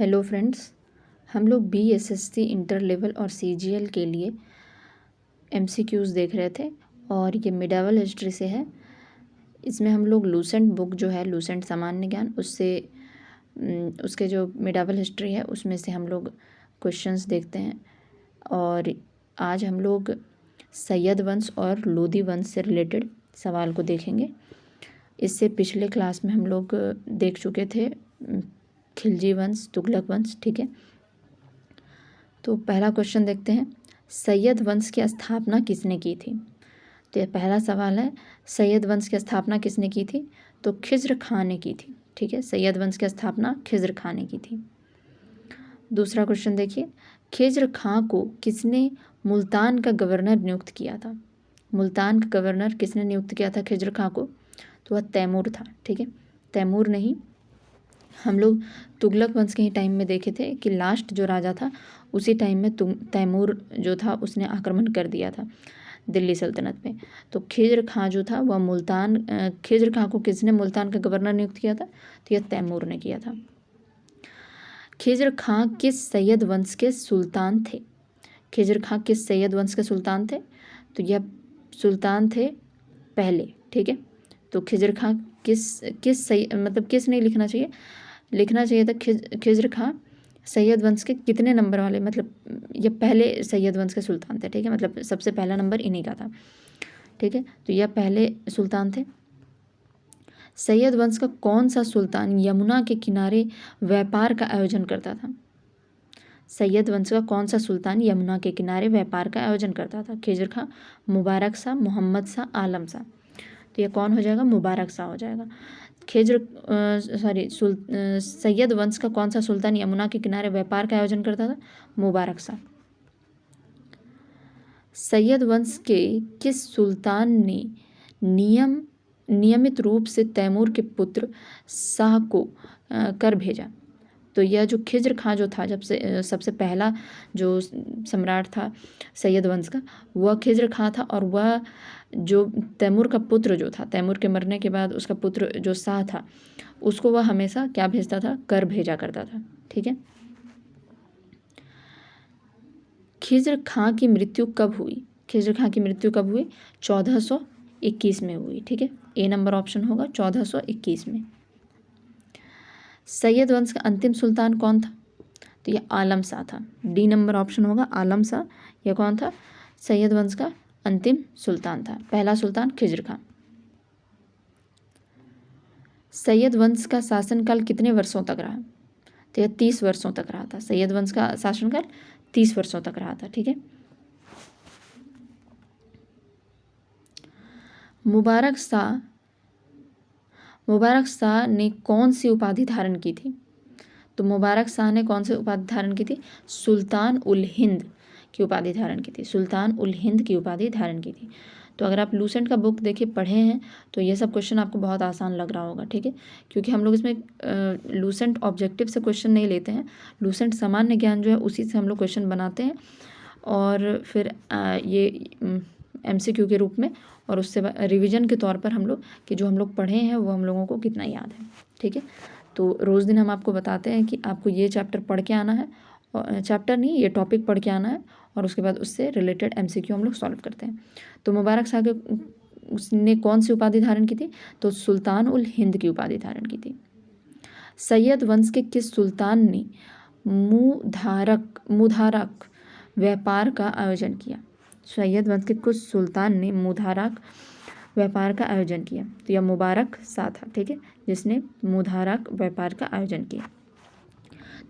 Hello friends, हम लोग BSSC inter level और सीजीएल के लिए एमसीक्यूज़ देख रहे थे और ये मिडावल हिस्ट्री से है। इसमें हम लोग लूसेंट बुक जो है लूसेंट सामान्य ज्ञान उससे उसके जो मिडावल हिस्ट्री है उसमें से हम लोग क्वेश्चंस देखते हैं। और आज हम लोग सैयद वंश और लोदी वंश से रिलेटेड सवाल को देखेंगे। इससे पिछले क्लास में हम लोग देख चुके थे खिलजी वंश, तुगलक वंश। ठीक है, तो पहला क्वेश्चन देखते हैं, सैयद वंश की स्थापना किसने की थी। तो ये पहला सवाल है, सैयद वंश की स्थापना किसने की थी। तो खिज्र खां ने की थी। ठीक है, सैयद वंश की स्थापना खिज्र खां ने की थी। दूसरा क्वेश्चन देखिए, खिज्र खां को किसने मुल्तान का गवर्नर नियुक्त किया था। मुल्तान का गवर्नर किसने नियुक्त किया था खिज्र खां को। तो वह तैमूर था। ठीक है, तैमूर नहीं, हम लोग तुगलक वंश के ही टाइम में देखे थे कि लास्ट जो राजा था उसी टाइम में तैमूर जो था उसने आक्रमण कर दिया था दिल्ली सल्तनत पे। तो खिज्र खां जो था वह खिज्र खां को किसने मुल्तान का गवर्नर नियुक्त किया था। तो यह तैमूर ने किया था। खिज्र खां किस सैयद वंश के सुल्तान थे। खिज्र खां किस सैयद वंश के सुल्तान थे। तो यह सुल्तान थे पहले। ठीक है, तो खिज्र खां किस नहीं लिखना चाहिए, लिखना चाहिए था खिज्र खां सैयद वंश के कितने नंबर वाले, मतलब ये पहले सैयद वंश के सुल्तान थे। ठीक है, मतलब सबसे पहला नंबर इन्हीं का था। ठीक है, तो यह पहले सुल्तान थे। सैयद वंश का कौन सा सुल्तान यमुना के किनारे व्यापार का आयोजन करता था। सैयद वंश का कौन सा सुल्तान यमुना के किनारे व्यापार का आयोजन करता था। खिज्र खां, मुबारक शाह, मोहम्मद शाह, आलम शाह। तो यह कौन हो जाएगा, मुबारक शाह हो जाएगा। सैयद वंश का कौन सा सुल्तान यमुना के किनारे व्यापार का आयोजन करता था। मुबारक शाह। सैयद वंश के किस सुल्तान ने नियमित रूप से तैमूर के पुत्र शाह को कर भेजा। तो यह जो खिज्र खां जो था, जब से सबसे पहला जो सम्राट था सैयद वंश का, वह खिज्र खां था। और वह जो तैमूर का पुत्र जो था, तैमूर के मरने के बाद उसका पुत्र जो शाह था, उसको वह हमेशा क्या भेजता था, कर भेजा करता था। ठीक है, खिज्र खां की मृत्यु कब हुई। खिज्र खां की मृत्यु कब हुई, 1421 में हुई। ठीक है, ए नंबर ऑप्शन होगा 1421 में। सैयद वंश का अंतिम सुल्तान कौन था। तो यह आलम शाह था। डी नंबर ऑप्शन होगा आलम शाह। यह कौन था, सैयद वंश का अंतिम सुल्तान था, पहला सुल्तान खिज्र खां। सैयद वंश का शासनकाल कितने वर्षों तक रहा। तो यह 30 वर्षों तक रहा था। सैयद वंश का शासनकाल 30 वर्षों तक रहा था। ठीक है, मुबारक शाह ने कौन सी उपाधि धारण की थी। तो मुबारक शाह ने कौन सी उपाधि धारण की थी, सुल्तान उल हिंद की उपाधि धारण की थी। सुल्तान उल हिंद की उपाधि धारण की थी। तो अगर आप लूसेंट का बुक देखिए पढ़े हैं तो ये सब क्वेश्चन आपको बहुत आसान लग रहा होगा। ठीक है, क्योंकि हम लोग इसमें लूसेंट ऑब्जेक्टिव से क्वेश्चन नहीं लेते हैं, लूसेंट सामान्य ज्ञान जो है उसी से हम लोग क्वेश्चन बनाते हैं और फिर ये एमसीक्यू के रूप में, और उससे रिवीजन के तौर पर हम लोग कि जो हम लोग पढ़े हैं वो हम लोगों को कितना याद है। ठीक है, तो रोज़ दिन हम आपको बताते हैं कि आपको ये चैप्टर पढ़ के आना है, और चैप्टर नहीं, ये टॉपिक पढ़ के आना है, और उसके बाद उससे रिलेटेड एमसीक्यू हम लोग सॉल्व करते हैं। तो मुबारक शाह के उसने कौन सी उपाधि धारण की थी, तो सुल्तान उल हिंद की उपाधि धारण की थी। सैयद वंश के किस सुल्तान ने मुधारक व्यापार का आयोजन किया। सैयद वंश के कुछ सुल्तान ने मुधारक व्यापार का आयोजन किया। तो यह मुबारक शाह था। ठीक है, जिसने मुधारक व्यापार का आयोजन किया।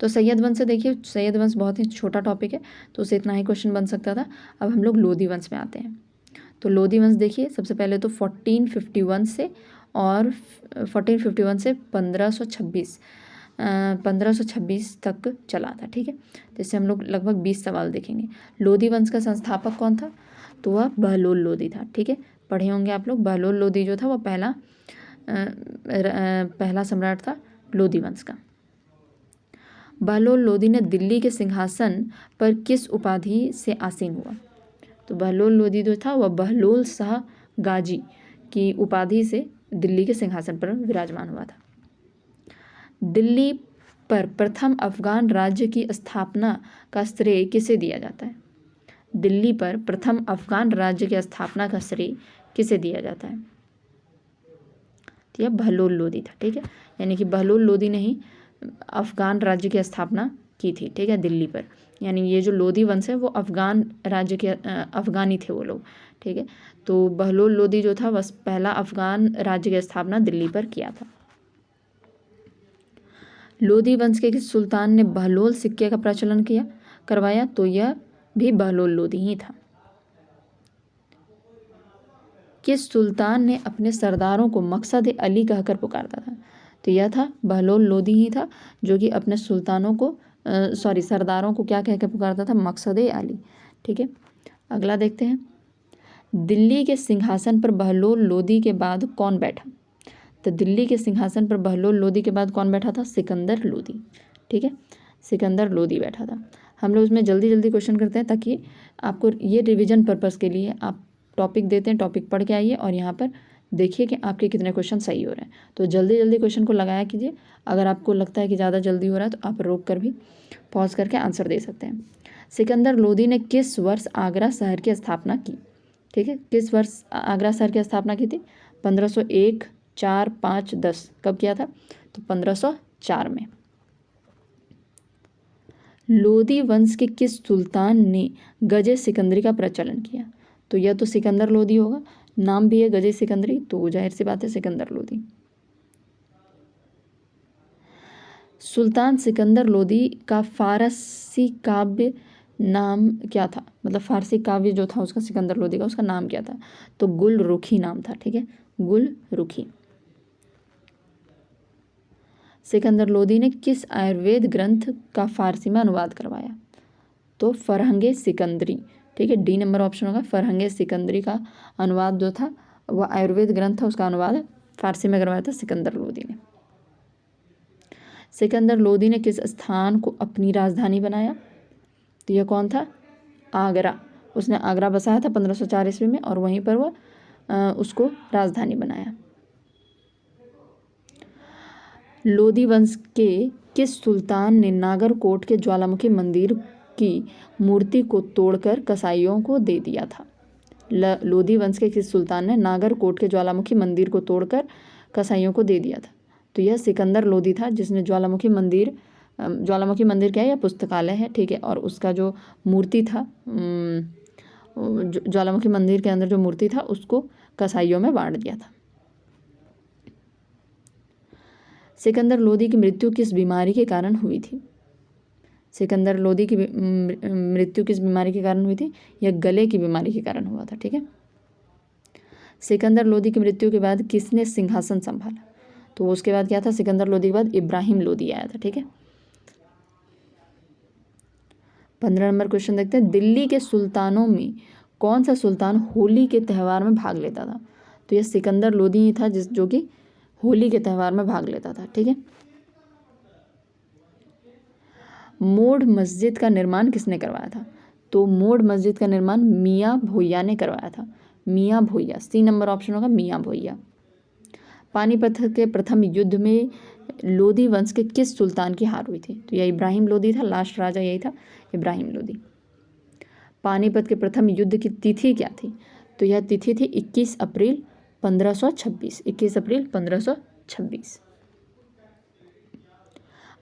तो सैयद वंश से देखिए, सैयद वंश बहुत ही छोटा टॉपिक है तो उससे इतना ही क्वेश्चन बन सकता था। अब हम लोग लोधी वंश में आते हैं। तो लोधी वंश देखिए, सबसे पहले तो 1451 से और 1451 से 1526 तक चला था। ठीक है, तो इससे हम लोग लगभग 20 सवाल देखेंगे। लोधी वंश का संस्थापक कौन था, तो वह बहलोल लोधी था। ठीक है, पढ़े होंगे आप लोग, बहलोल लोधी जो था वह पहला सम्राट था लोधी वंश का। बहलोल लोधी ने दिल्ली के सिंहासन पर किस उपाधि से आसीन हुआ। तो बहलोल लोधी जो था वह बहलोल शाह गाजी की उपाधि से दिल्ली के सिंहासन पर विराजमान हुआ था। दिल्ली पर प्रथम अफगान राज्य की स्थापना का श्रेय किसे दिया जाता है? दिल्ली पर प्रथम अफगान राज्य की स्थापना का श्रेय किसे दिया जाता है? तो यह बहलोल लोदी था, ठीक है। यानी कि बहलोल लोदी ने ही अफगान राज्य की स्थापना की थी, ठीक है, दिल्ली पर। यानी ये जो लोदी वंश है वो अफगान राज्य के अफगानी थे वो लोग, ठीक है। तो बहलोल लोदी जो था बस पहला अफगान राज्य की स्थापना दिल्ली पर किया था। लोदी वंश के किस सुल्तान ने बहलोल सिक्के का प्रचलन करवाया? तो यह भी बहलोल लोदी ही था। किस सुल्तान ने अपने सरदारों को मकसद अली कहकर पुकारता था? तो यह था बहलोल लोदी ही था, जो कि अपने सरदारों को क्या कहकर पुकारता था? मकसद अली, ठीक है। अगला देखते हैं, दिल्ली के सिंहासन पर बहलोल लोदी के बाद कौन बैठा? तो दिल्ली के सिंहासन पर बहलोल लोदी के बाद कौन बैठा था? सिकंदर लोदी, ठीक है, सिकंदर लोदी बैठा था। हम लोग इसमें जल्दी जल्दी क्वेश्चन करते हैं ताकि आपको ये रिवीजन पर्पस के लिए आप टॉपिक देते हैं, टॉपिक पढ़ के आइए और यहाँ पर देखिए कि आपके कितने क्वेश्चन सही हो रहे हैं। तो जल्दी जल्दी क्वेश्चन को लगाया कीजिए। अगर आपको लगता है कि ज़्यादा जल्दी हो रहा है तो आप रोक कर भी पॉज करके आंसर दे सकते हैं। सिकंदर लोदी ने किस वर्ष आगरा शहर की स्थापना की? ठीक है, किस वर्ष आगरा शहर की स्थापना की थी? 1501, 4, 5, 10। कब किया था? तो 1504 में। लोदी वंश के किस सुल्तान ने गजे सिकंदरी का प्रचलन किया? तो यह तो सिकंदर लोदी होगा, नाम भी है गजे सिकंदरी, तो जाहिर सी बात है सिकंदर लोदी। सुल्तान सिकंदर लोदी का फारसी काव्य नाम क्या था? मतलब फारसी काव्य जो था उसका, सिकंदर लोदी का, उसका नाम क्या था? तो गुल रुखी नाम था, ठीक है, गुल रुखी। सिकंदर लोदी ने किस आयुर्वेद ग्रंथ का फारसी में अनुवाद करवाया? तो फरहंगे सिकंदरी, ठीक है, डी नंबर ऑप्शन होगा। फरहंगे सिकंदरी का अनुवाद जो था वह आयुर्वेद ग्रंथ था, उसका अनुवाद फारसी में करवाया था सिकंदर लोदी ने। सिकंदर लोदी ने किस स्थान को अपनी राजधानी बनाया? तो यह कौन था? आगरा। उसने आगरा बसाया था 1504 ईस्वी में और वहीं पर वह उसको राजधानी बनाया। लोदी वंश के किस सुल्तान ने नागरकोट के ज्वालामुखी मंदिर की मूर्ति को तोड़कर कसाईयों को दे दिया था? लोदी वंश के किस सुल्तान ने नागरकोट के ज्वालामुखी मंदिर को तोड़कर कसाईयों को दे दिया था? तो यह सिकंदर लोदी था, जिसने ज्वालामुखी मंदिर क्या है? यह पुस्तकालय है, ठीक है, और उसका जो मूर्ति था, ज्वालामुखी मंदिर के अंदर जो मूर्ति था उसको कसाईयों में बांट दिया था। सिकंदर लोदी की मृत्यु किस बीमारी के कारण हुई थी? सिकंदर लोदी की मृत्यु किस बीमारी के कारण हुई थी? यह गले की बीमारी के कारण हुआ था, ठीक है। सिकंदर लोदी की मृत्यु के बाद किसने सिंहासन संभाला? तो उसके बाद क्या था? सिकंदर लोदी के बाद इब्राहिम लोदी आया था, ठीक है। 15 नंबर क्वेश्चन देखते हैं, दिल्ली के सुल्तानों में कौन सा सुल्तान होली के त्यौहार में भाग लेता था? तो यह सिकंदर लोदी ही था जो कि होली के त्यौहार में भाग लेता था, ठीक है। मोड़ मस्जिद का निर्माण किसने करवाया था? तो मोड़ मस्जिद का निर्माण मियाँ भोइया ने करवाया था, मियाँ भोइया। सी नंबर ऑप्शन होगा, मियाँ भोइया। पानीपत के प्रथम युद्ध में लोदी वंश के किस सुल्तान की हार हुई थी? तो यह इब्राहिम लोदी था, लास्ट राजा यही था, इब्राहिम लोदी। पानीपत के प्रथम युद्ध की तिथि क्या थी? तो यह तिथि थी 21 अप्रैल 1526, 21 अप्रैल 1526।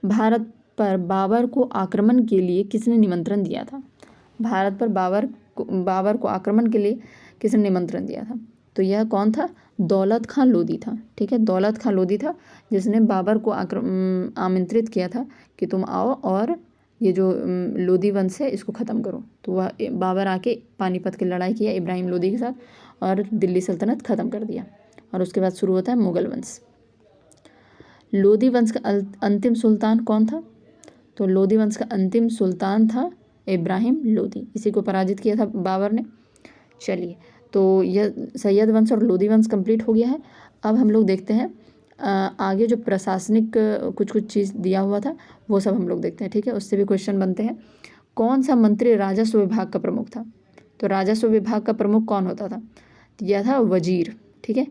भारत पर बाबर को आक्रमण के लिए किसने निमंत्रण दिया था? भारत पर बाबर को आक्रमण के लिए किसने निमंत्रण दिया था? तो यह कौन था? दौलत खां लोदी था, ठीक है, दौलत खां लोदी था जिसने बाबर को आमंत्रित किया था कि तुम आओ और ये जो लोदी वंश है इसको ख़त्म करो। तो वह बाबर आके पानीपत की लड़ाई किया इब्राहिम लोदी के साथ और दिल्ली सल्तनत ख़त्म कर दिया और उसके बाद शुरू होता है मुगल वंश। लोदी वंश का अंतिम सुल्तान कौन था? तो लोदी वंश का अंतिम सुल्तान था इब्राहिम लोदी, इसी को पराजित किया था बाबर ने। चलिए, तो यह सैयद वंश और लोदी वंश कंप्लीट हो गया है। अब हम लोग देखते हैं आगे जो प्रशासनिक कुछ चीज़ दिया हुआ था वो सब हम लोग देखते हैं, ठीक है, उससे भी क्वेश्चन बनते हैं। कौन सा मंत्री राजस्व विभाग का प्रमुख था? तो राजस्व विभाग का प्रमुख कौन होता था? यह था वजीर, ठीक है।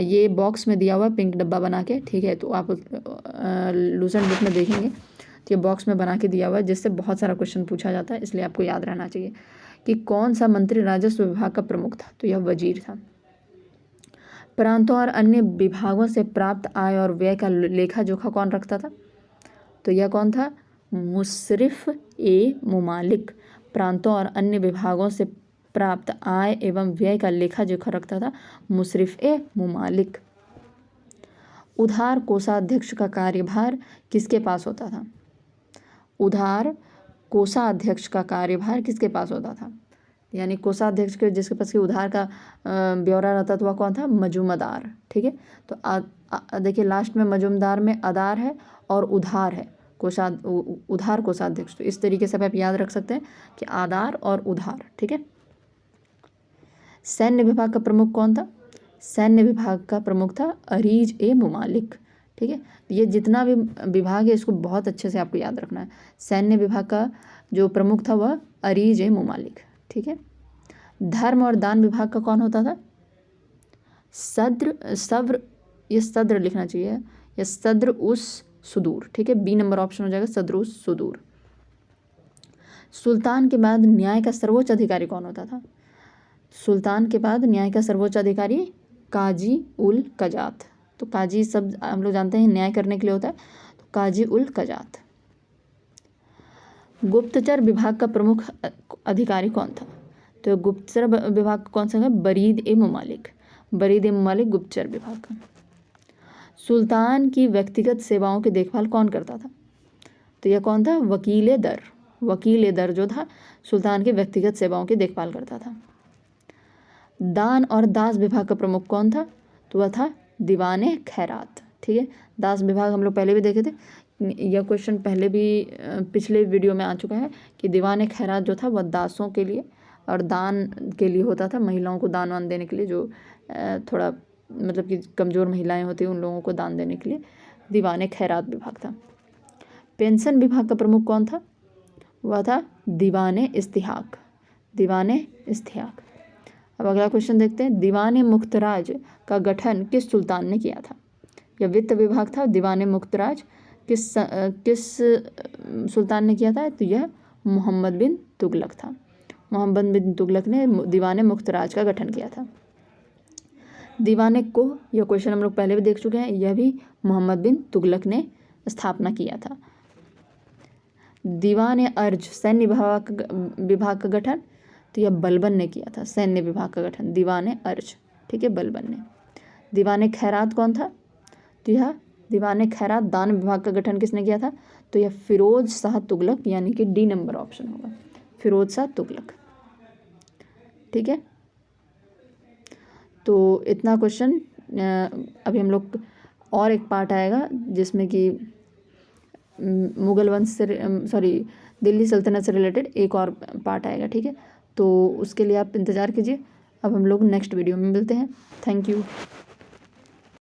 ये बॉक्स में दिया हुआ पिंक डब्बा बना के, ठीक है, तो आप लूसेंट बुक में देखेंगे तो ये बॉक्स में बना के दिया हुआ है, जिससे बहुत सारा क्वेश्चन पूछा जाता है, इसलिए आपको याद रहना चाहिए कि कौन सा मंत्री राजस्व विभाग का प्रमुख था। तो यह वजीर था। प्रांतों और अन्य विभागों से प्राप्त आय और व्यय का लेखा जोखा कौन रखता था। तो यह कौन था, मुशर्रिफ ए मुमालिक। प्रांतों और अन्य विभागों से प्राप्त आय एवं व्यय का लेखा जोखा रखता था मुशर्रिफ ए मुमालिक। उधार कोषाध्यक्ष का कार्यभार किसके पास होता था। उधार कोषाध्यक्ष का कार्यभार किसके पास होता था, यानी कोषाध्यक्ष के जिसके पास उधार का ब्यौरा रहता था वह कौन था, मजूमदार। ठीक है, तो देखिए लास्ट में मजूमदार में अदार है और उधार है, उधार कोषाध्यक्ष। तो इस तरीके से आप याद रख सकते हैं कि आधार और उधार। ठीक है। सैन्य विभाग का प्रमुख कौन था, सैन्य विभाग का प्रमुख था अरीज ए मुमालिक। ठीक है, ये जितना भी विभाग है इसको बहुत अच्छे से आपको याद रखना है। सैन्य विभाग का जो प्रमुख था वह अरीज ए मुमालिक। ठीक है। धर्म और दान विभाग का कौन होता था, सद्र, ये सद्र लिखना चाहिए, या सद्र उस सुदूर। ठीक है, बी नंबर ऑप्शन हो जाएगा, सद्र उस सुदूर। सुल्तान के बाद न्याय का सर्वोच्च अधिकारी कौन होता था। सुल्तान के बाद न्याय का सर्वोच्च अधिकारी काजी उल कजात। तो काजी सब हम लोग जानते हैं न्याय करने के लिए होता है, तो काजी उल कजात। गुप्तचर विभाग का प्रमुख अधिकारी कौन था। तो गुप्तचर विभाग कौन सा है, बरीद ए मुमालिक। बरीद ए मुमालिक गुप्तचर विभाग का। सुल्तान की व्यक्तिगत सेवाओं की देखभाल कौन करता था। तो यह कौन था, वकील दर। वकील दर जो था सुल्तान की व्यक्तिगत सेवाओं की देखभाल करता था। दान और दास विभाग का प्रमुख कौन था, तो वह था दीवाने खैरात। ठीक है, दास विभाग हम लोग पहले भी देखे थे, यह क्वेश्चन पहले भी पिछले वीडियो में आ चुका है कि दीवाने खैरात जो था वह दासों के लिए और दान के लिए होता था, महिलाओं को दान वान देने के लिए, जो थोड़ा मतलब कि कमज़ोर महिलाएं होती हैं उन लोगों को दान देने के लिए दीवाने खैरात विभाग था। पेंशन विभाग का प्रमुख कौन था, वह था दीवाने इस्तिहाक। दीवाने इस्तिहाक। अब अगला क्वेश्चन देखते हैं, दीवाने मुख्तराज का गठन किस सुल्तान ने किया था। यह वित्त विभाग था। दीवाने मुख्तराज किस सुल्तान ने किया था, तो यह मोहम्मद बिन तुगलक था। मोहम्मद बिन तुगलक ने दीवाने मुख्तराज का गठन किया था। दीवाने को, यह क्वेश्चन हम लोग पहले भी देख चुके हैं, यह भी मोहम्मद बिन तुगलक ने स्थापना किया था। दीवाने अर्ज सैन्य विभाग का गठन, तो यह बलबन ने किया था। सैन्य विभाग का गठन दीवाने अर्ज। ठीक है, बलबन ने। दीवाने खैरात कौन था, तो यह दीवाने खैरात दान विभाग का गठन किसने किया था, तो यह फिरोज शाह तुगलक, यानी कि डी नंबर ऑप्शन होगा, फिरोज शाह तुगलक। ठीक है, तो इतना क्वेश्चन। अभी हम लोग और एक पार्ट आएगा जिसमें कि मुगल वंश से दिल्ली सल्तनत से रिलेटेड एक और पार्ट आएगा। ठीक है, तो उसके लिए आप इंतज़ार कीजिए। अब हम लोग नेक्स्ट वीडियो में मिलते हैं। Thank you.